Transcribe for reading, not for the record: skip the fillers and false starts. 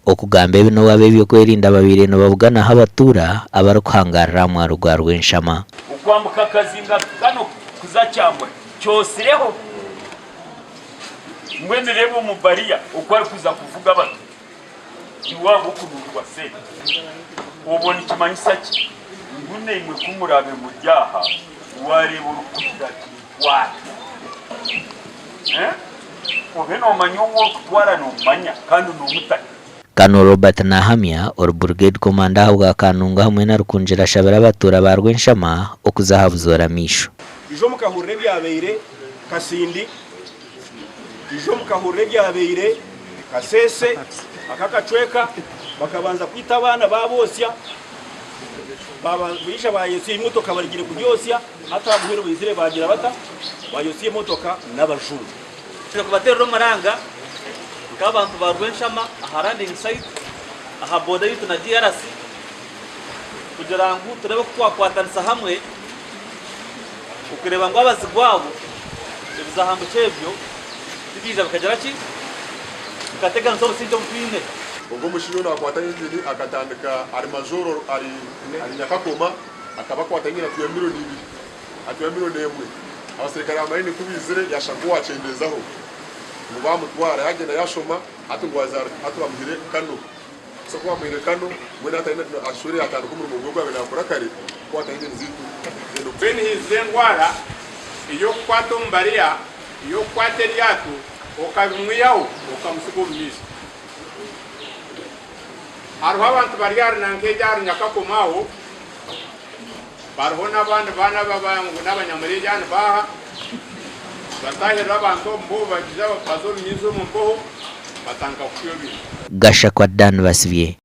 okugamba ebino wabe ebyokwerinda babire no babugana habatura abarukuhangarira mwaro gwa Rwenshama. Ukwambuka akazinga kano kuzacyambwa cyosireho mwenerebo mu bariya uko ari kuza kuvuga bati iwabo kunurwa se ubona ikimanyisa ki ngune imwe kumurabe mu byaha wareba urukuta wa ubeno manyo wo kutwara no manya kandi no mutaka. Kano Robert Nahamya or brigade commander wa Kanunga hamwe na rukunjira shabara batura ba Rwenshama okuzahabuzora misho ijo mukahurire byabeire Kasindi ijo mukahurire byabeire Kasese akakacweka bakabanza kwita abana babosya bisha bayesiye imotoka barigire kubyosya hata buhero bizire bagira bata bayosiye imotoka n'abajuru kubatero maranga abantu ba Rwenshama aharandi inside aha boda yitu na DRC kugira ngo turebe ko twakwatanisa hamwe ukireba ngo abazigwabo ibizahambo cyebyo bigiza bakagera ki ukatega nsoro sinto mpine ubwo mushiro nakwatanye ndini akatandika ari majoro ari Nyakakoma akaba kwatanye na 2 miliyoni 2 miliyoni emwe abasirikare amarine kubizire yashakuwa cendezaho mubamutwara yagenda yashoma atungwazara atubamire kano so kwa mwire kano mwena atayina ashuri atanduka mu rugo rwa binakora kare kwatanye nzitu no ben hizengwara iyo kwatombariya iyo kwateri yatu okabimwiyaho okamusuko misi arho abantu bariyar nankejar Nyakakomaho barho n'abandi bana babangu n'abanyamurejana baha batahera abantu mbo bagiza bapazo myizo mu mbo batanga kuyobi Gasha kwa Dan Basivye.